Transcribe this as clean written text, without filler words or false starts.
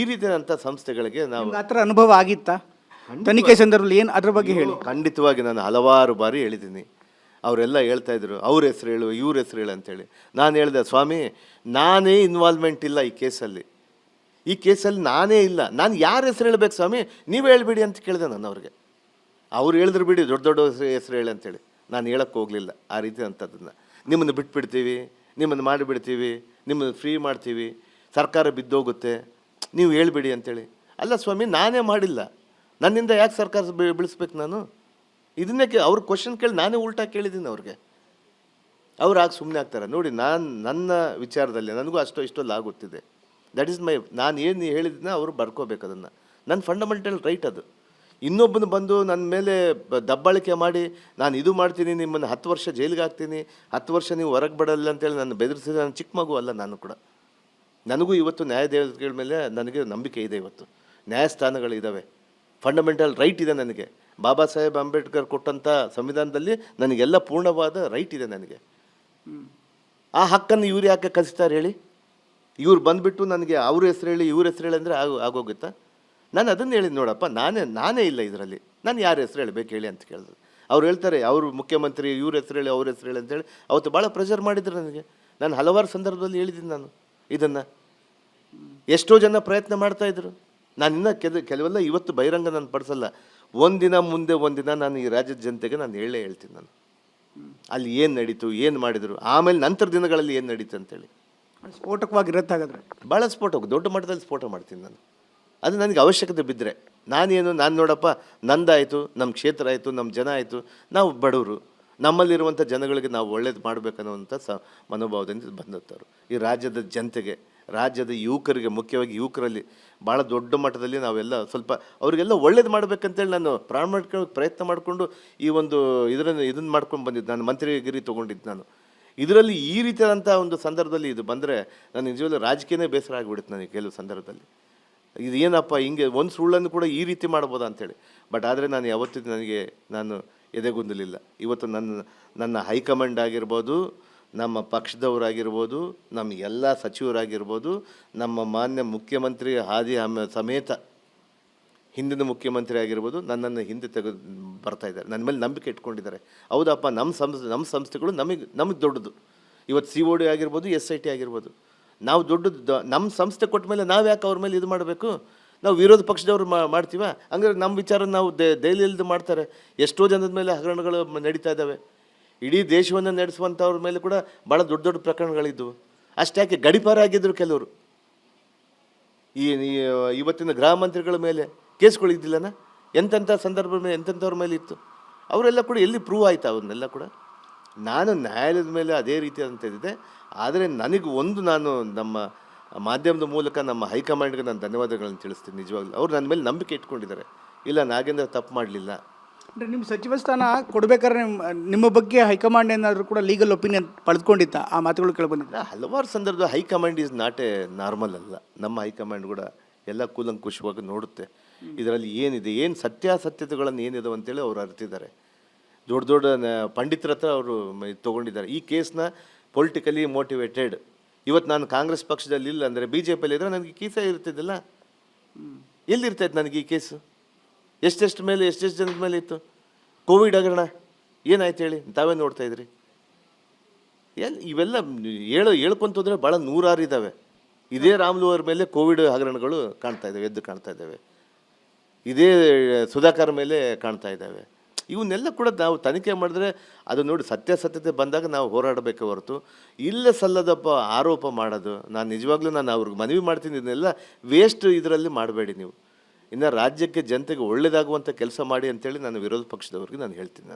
ಈ ರೀತಿಯಾದಂಥ ಸಂಸ್ಥೆಗಳಿಗೆ ನಾವು ಆ ಥರ ಅನುಭವ ಆಗಿತ್ತಾ ತನಿಖೆ ಸಂದರ್ಭದಲ್ಲಿ? ಏನು ಅದ್ರ ಬಗ್ಗೆ ಹೇಳಿ. ಖಂಡಿತವಾಗಿ ನಾನು ಹಲವಾರು ಬಾರಿ ಹೇಳಿದ್ದೀನಿ. ಅವರೆಲ್ಲ ಹೇಳ್ತಾಯಿದ್ರು ಅವ್ರ ಹೆಸರು ಹೇಳು ಇವ್ರ ಹೆಸರು ಹೇಳು ಅಂತೇಳಿ. ನಾನು ಹೇಳಿದೆ, ಸ್ವಾಮಿ ನಾನೇ ಇನ್ವಾಲ್ವ್ಮೆಂಟ್ ಇಲ್ಲ ಈ ಕೇಸಲ್ಲಿ ನಾನೇ ಇಲ್ಲ, ನಾನು ಯಾರ ಹೆಸರು ಹೇಳ್ಬೇಕು ಸ್ವಾಮಿ, ನೀವೇ ಹೇಳ್ಬಿಡಿ ಅಂತ ಕೇಳಿದೆ ನಾನು ಅವ್ರಿಗೆ. ಅವ್ರು ಹೇಳಿದ್ರು ಬಿಡಿ ದೊಡ್ಡ ದೊಡ್ಡ ಹೆಸರು ಹೇಳಿ ಅಂತೇಳಿ, ನಾನು ಹೇಳೋಕ್ಕೆ ಹೋಗಲಿಲ್ಲ ಆ ರೀತಿ ಅಂಥದ್ದನ್ನು. ನಿಮ್ಮನ್ನು ಬಿಟ್ಬಿಡ್ತೀವಿ, ನಿಮ್ಮನ್ನು ಮಾಡಿಬಿಡ್ತೀವಿ, ನಿಮ್ಮನ್ನು ಫ್ರೀ ಮಾಡ್ತೀವಿ, ಸರ್ಕಾರ ಬಿದ್ದೋಗುತ್ತೆ, ನೀವು ಹೇಳ್ಬಿಡಿ ಅಂತೇಳಿ. ಅಲ್ಲ ಸ್ವಾಮಿ, ನಾನೇ ಮಾಡಿಲ್ಲ, ನನ್ನಿಂದ ಯಾಕೆ ಸರ್ಕಾರ ಬೀಳಿಸ್ಬೇಕು ನಾನು? ಇದನ್ನೇ ಅವ್ರ ಕ್ವಶನ್ ಕೇಳಿ ನಾನೇ ಉಲ್ಟಾ ಕೇಳಿದ್ದೀನಿ ಅವ್ರಿಗೆ. ಅವ್ರು ಆಗ ಸುಮ್ಮನೆ ಆಗ್ತಾರೆ. ನೋಡಿ, ನನ್ನ ವಿಚಾರದಲ್ಲಿ ನನಗೂ ಇಷ್ಟೊಲ್ಲಿ ಆಗುತ್ತಿದೆ. ದಟ್ ಈಸ್ ಮೈ, ನಾನು ಏನು ಹೇಳಿದ್ದನ್ನ ಅವರು ಬರ್ಕೋಬೇಕು, ಅದನ್ನು ನನ್ನ ಫಂಡಮೆಂಟಲ್ ರೈಟ್ ಅದು. ಇನ್ನೊಬ್ಬನು ಬಂದು ನನ್ನ ಮೇಲೆ ದಬ್ಬಾಳಿಕೆ ಮಾಡಿ ನಾನು ಇದು ಮಾಡ್ತೀನಿ, ನಿಮ್ಮನ್ನು 10 ವರ್ಷ ಜೈಲಿಗೆ ಹಾಕ್ತೀನಿ, 10 ವರ್ಷ ನೀವು ಹೊರಗೆ ಬಿಡಲ್ಲ ಅಂತೇಳಿ ನಾನು ಬೆದರಿಸಿದ ನಾನು ಚಿಕ್ಕ ಮಗು ಅಲ್ಲ. ನಾನು ಕೂಡ, ನನಗೂ ಇವತ್ತು ನ್ಯಾಯದೇವತೆಗಳ ಮೇಲೆ ನನಗೆ ನಂಬಿಕೆ ಇದೆ. ಇವತ್ತು ನ್ಯಾಯಸ್ಥಾನಗಳಿದ್ದಾವೆ, ಫಂಡಮೆಂಟಲ್ ರೈಟ್ ಇದೆ ನನಗೆ. ಬಾಬಾ ಸಾಹೇಬ್ ಅಂಬೇಡ್ಕರ್ ಕೊಟ್ಟಂಥ ಸಂವಿಧಾನದಲ್ಲಿ ನನಗೆಲ್ಲ ಪೂರ್ಣವಾದ ರೈಟ್ ಇದೆ ನನಗೆ. ಆ ಹಕ್ಕನ್ನು ಇವ್ರು ಯಾಕೆ ಕಲಿಸ್ತಾರೆ ಹೇಳಿ? ಇವ್ರು ಬಂದುಬಿಟ್ಟು ನನಗೆ ಅವ್ರ ಹೆಸರು ಹೇಳಿ ಇವ್ರ ಹೆಸರು ಹೇಳಿ ಅಂದರೆ ಆಗೋಗುತ್ತಾ? ನಾನು ಅದನ್ನು ಹೇಳಿದ್ದು, ನೋಡಪ್ಪ ನಾನೇ ಇಲ್ಲ ಇದರಲ್ಲಿ, ನಾನು ಯಾರ ಹೆಸರು ಹೇಳಬೇಕು ಹೇಳಿ ಅಂತ ಕೇಳಿದ್ರು. ಅವ್ರು ಹೇಳ್ತಾರೆ ಅವರು ಮುಖ್ಯಮಂತ್ರಿ ಇವ್ರ ಹೆಸರು ಹೇಳಿ ಅವ್ರ ಹೆಸರು ಹೇಳಿ ಅಂತೇಳಿ. ಅವತ್ತು ಭಾಳ ಪ್ರೆಷರ್ ಮಾಡಿದ್ರು ನನಗೆ. ನಾನು ಹಲವಾರು ಸಂದರ್ಭದಲ್ಲಿ ಹೇಳಿದ್ದೀನಿ ನಾನು ಇದನ್ನು. ಎಷ್ಟೋ ಜನ ಪ್ರಯತ್ನ ಮಾಡ್ತಾಯಿದ್ರು. ನಾನು ಇನ್ನೂ ಕೆಲವೆಲ್ಲ ಇವತ್ತು ಬಹಿರಂಗ ನಾನು ಪಡಿಸಲ್ಲ. ಒಂದಿನ ಮುಂದೆ ಒಂದಿನ ನಾನು ಈ ರಾಜ್ಯದ ಜನತೆಗೆ ನಾನು ಹೇಳ್ತೀನಿ ನಾನು ಅಲ್ಲಿ ಏನು ನಡೀತು, ಏನು ಮಾಡಿದರು, ಆಮೇಲೆ ನಂತರ ದಿನಗಳಲ್ಲಿ ಏನು ನಡೀತು ಅಂತೇಳಿ. ಸ್ಫೋಟಕವಾಗಿರುತ್ತೆ ಹಾಗಾದರೆ. ಭಾಳ ಸ್ಫೋಟ, ದೊಡ್ಡ ಮಟ್ಟದಲ್ಲಿ ಸ್ಫೋಟ ಮಾಡ್ತೀನಿ ನಾನು. ಅದು ನನಗೆ ಅವಶ್ಯಕತೆ ಬಿದ್ದರೆ. ನಾನು ನೋಡಪ್ಪ, ನಂದಾಯಿತು, ನಮ್ಮ ಕ್ಷೇತ್ರ ಆಯಿತು, ನಮ್ಮ ಜನ ಆಯಿತು, ನಾವು ಬಡವರು, ನಮ್ಮಲ್ಲಿರುವಂಥ ಜನಗಳಿಗೆ ನಾವು ಒಳ್ಳೇದು ಮಾಡಬೇಕನ್ನುವಂಥ ಮನೋಭಾವದಿಂದ ಬಂದವರು. ಈ ರಾಜ್ಯದ ಜನತೆಗೆ, ರಾಜ್ಯದ ಯುವಕರಿಗೆ, ಮುಖ್ಯವಾಗಿ ಯುವಕರಲ್ಲಿ ಭಾಳ ದೊಡ್ಡ ಮಟ್ಟದಲ್ಲಿ ನಾವೆಲ್ಲ ಸ್ವಲ್ಪ ಅವರಿಗೆಲ್ಲ ಒಳ್ಳೇದು ಮಾಡಬೇಕಂತೇಳಿ ನಾನು ಪ್ರಾಮಾಣಿಕ ಪ್ರಯತ್ನ ಮಾಡಿಕೊಂಡು ಈ ಒಂದು ಇದನ್ನು ಮಾಡ್ಕೊಂಡು ಬಂದಿದ್ದು. ನಾನು ಮಂತ್ರಿಗಿರಿ ತೊಗೊಂಡಿದ್ದು ನಾನು. ಇದರಲ್ಲಿ ಈ ರೀತಿಯಾದಂಥ ಒಂದು ಸಂದರ್ಭದಲ್ಲಿ ಇದು ಬಂದರೆ ನಾನು ನಿಜವಾಗ್ಲೂ ರಾಜಕೀಯನೇ ಬೇಸರ ಆಗಿಬಿಡುತ್ತೆ ನನಗೆ ಕೆಲವು ಸಂದರ್ಭದಲ್ಲಿ. ಇದು ಏನಪ್ಪ ಹಿಂಗೆ ಒಂದು ಸುಳ್ಳನ್ನು ಕೂಡ ಈ ರೀತಿ ಮಾಡ್ಬೋದಾ ಅಂಥೇಳಿ. ಬಟ್ ಆದರೆ ನಾನು ಯಾವತ್ತಿದ್ದು ನಾನು ಎದೆಗುಂದಲಿಲ್ಲ. ಇವತ್ತು ನನ್ನ ಹೈಕಮಾಂಡ್ ಆಗಿರ್ಬೋದು, ನಮ್ಮ ಪಕ್ಷದವರಾಗಿರ್ಬೋದು, ನಮ್ಮ ಎಲ್ಲ ಸಚಿವರಾಗಿರ್ಬೋದು, ನಮ್ಮ ಮಾನ್ಯ ಮುಖ್ಯಮಂತ್ರಿ ಸಮೇತ ಹಿಂದಿನ ಮುಖ್ಯಮಂತ್ರಿ ಆಗಿರ್ಬೋದು, ನನ್ನನ್ನು ಹಿಂದೆ ಬರ್ತಾಯಿದ್ದಾರೆ, ನನ್ನ ಮೇಲೆ ನಂಬಿಕೆ ಇಟ್ಕೊಂಡಿದ್ದಾರೆ. ಹೌದಪ್ಪ, ನಮ್ಮ ಸಂಸ್ಥೆಗಳು ನಮಗೆ ದೊಡ್ಡದು. ಇವತ್ತು COD ಆಗಿರ್ಬೋದು, SIT ಆಗಿರ್ಬೋದು, ನಾವು ದೊಡ್ಡದು. ನಮ್ಮ ಸಂಸ್ಥೆ ಕೊಟ್ಟ ಮೇಲೆ ನಾವು ಯಾಕೆ ಅವ್ರ ಮೇಲೆ ಇದು ಮಾಡಬೇಕು? ನಾವು ವಿರೋಧ ಪಕ್ಷದವ್ರು ಮಾಡ್ತೀವ? ಹಂಗಾದ್ರೆ ನಮ್ಮ ವಿಚಾರ ನಾವು ದೆಹಲಿಯಲ್ದು ಮಾಡ್ತಾರೆ. ಎಷ್ಟೋ ಜನದ ಮೇಲೆ ಹಗರಣಗಳು ನಡೀತಾ ಇದ್ದಾವೆ. ಇಡೀ ದೇಶವನ್ನು ನಡೆಸುವಂಥವ್ರ ಮೇಲೆ ಕೂಡ ಭಾಳ ದೊಡ್ಡ ದೊಡ್ಡ ಪ್ರಕರಣಗಳಿದ್ದವು. ಅಷ್ಟ್ಯಾಕೆ ಗಡಿಪಾರ ಆಗಿದ್ದರು ಕೆಲವರು. ಇವತ್ತಿನ ಗೃಹ ಮಂತ್ರಿಗಳ ಮೇಲೆ ಕೇಸ್ಗಳಿದ್ದಿಲ್ಲನ? ಎಂತೆಂಥ ಸಂದರ್ಭದ ಮೇಲೆ ಎಂತೆಂಥವ್ರ ಮೇಲೆ ಇತ್ತು. ಅವರೆಲ್ಲ ಕೂಡ ಎಲ್ಲಿ ಪ್ರೂವ್ ಆಯಿತು? ಅವ್ರನ್ನೆಲ್ಲ ಕೂಡ ನಾನು ನ್ಯಾಯಾಲಯದ ಮೇಲೆ ಅದೇ ರೀತಿಯಾದಂಥದ್ದಿದೆ. ಆದರೆ ನಾನು ನಮ್ಮ ಮಾಧ್ಯಮದ ಮೂಲಕ ನಮ್ಮ ಹೈಕಮಾಂಡ್ಗೆ ನಾನು ಧನ್ಯವಾದಗಳನ್ನು ತಿಳಿಸ್ತೀನಿ. ನಿಜವಾಗ್ಲೂ ಅವ್ರು ನನ್ನ ಮೇಲೆ ನಂಬಿಕೆ ಇಟ್ಕೊಂಡಿದ್ದಾರೆ. ಇಲ್ಲ, ನಾಗೇಂದ್ರ ತಪ್ಪು ಮಾಡಲಿಲ್ಲ. ಅಂದರೆ ನಿಮ್ಮ ಸಚಿವ ಸ್ಥಾನ ಕೊಡಬೇಕಾದ್ರೆ ನಿಮ್ಮ ಬಗ್ಗೆ ಹೈಕಮಾಂಡ್ ಏನಾದರೂ ಕೂಡ ಲೀಗಲ್ ಒಪಿನಿಯನ್ ಪಡೆದುಕೊಂಡಿತ್ತ? ಆ ಮಾತುಗಳು ಕೇಳಿಬಂದಿದ್ದ ಹಲವಾರು ಸಂದರ್ಭದ high command is not A normal ಅಲ್ಲ. ನಮ್ಮ ಹೈಕಮಾಂಡ್ ಕೂಡ ಎಲ್ಲ ಕೂಲಂಕುಷವಾಗಿ ನೋಡುತ್ತೆ. ಇದರಲ್ಲಿ ಏನಿದೆ, ಏನು ಸತ್ಯಾಸತ್ಯತೆಗಳನ್ನು ಏನಿದೆ ಅಂತೇಳಿ ಅವ್ರು ಅರಿತಿದ್ದಾರೆ. ದೊಡ್ಡ ದೊಡ್ಡ ಪಂಡಿತರ ಹತ್ರ ಅವರು ತೊಗೊಂಡಿದ್ದಾರೆ. ಈ ಕೇಸ್ನ ಪೊಲಿಟಿಕಲಿ ಮೋಟಿವೇಟೆಡ್. ಇವತ್ತು ನಾನು ಕಾಂಗ್ರೆಸ್ ಪಕ್ಷದಲ್ಲಿ ಇಲ್ಲ ಅಂದರೆ BJPಯಲ್ಲಿ ಇದ್ದರೆ ನನಗೆ ಕೇಸ ಇರ್ತಿದ್ದಿಲ್ಲ. ಎಲ್ಲಿರ್ತೈತೆ ನನಗೆ ಈ ಕೇಸು? ಎಷ್ಟೆಷ್ಟು ಜನದ ಮೇಲೆ ಇತ್ತು? ಕೋವಿಡ್ ಹಗರಣ ಏನಾಯ್ತು ಹೇಳಿ, ತಾವೇ ನೋಡ್ತಾ ಇದ್ರಿ. ಇವೆಲ್ಲ ಹೇಳ್ಕೊಂತೋದ್ರೆ ಭಾಳ ನೂರಾರು ಇದ್ದಾವೆ. ಇದೇ ರಾಮುಲು ಅವ್ರ ಮೇಲೆ ಕೋವಿಡ್ ಹಗರಣಗಳು ಎದ್ದು ಕಾಣ್ತಾ ಇದ್ದಾವೆ. ಇದೇ ಸುಧಾಕರ್ ಮೇಲೆ ಕಾಣ್ತಾ ಇದ್ದಾವೆ. ಇವನ್ನೆಲ್ಲ ಕೂಡ ನಾವು ತನಿಖೆ ಮಾಡಿದ್ರೆ ಅದು ನೋಡಿ ಸತ್ಯಾಸತ್ಯತೆ ಬಂದಾಗ ನಾವು ಹೋರಾಡಬೇಕೆ ಹೊರತು ಇಲ್ಲೇ ಸಲ್ಲದಪ್ಪ ಆರೋಪ ಮಾಡೋದು. ನಾನು ನಿಜವಾಗ್ಲೂ ಅವ್ರಿಗೆ ಮನವಿ ಮಾಡ್ತೀನಿ, ಇದನ್ನೆಲ್ಲ ವೇಸ್ಟ್ ಇದರಲ್ಲಿ ಮಾಡಬೇಡಿ ನೀವು. ಇನ್ನು ರಾಜ್ಯಕ್ಕೆ ಜನತೆಗೆ ಒಳ್ಳೆಯದಾಗುವಂಥ ಕೆಲಸ ಮಾಡಿ ಅಂತೇಳಿ ನಾನು ವಿರೋಧ ಪಕ್ಷದವ್ರಿಗೆ ನಾನು ಹೇಳ್ತೀನಿ.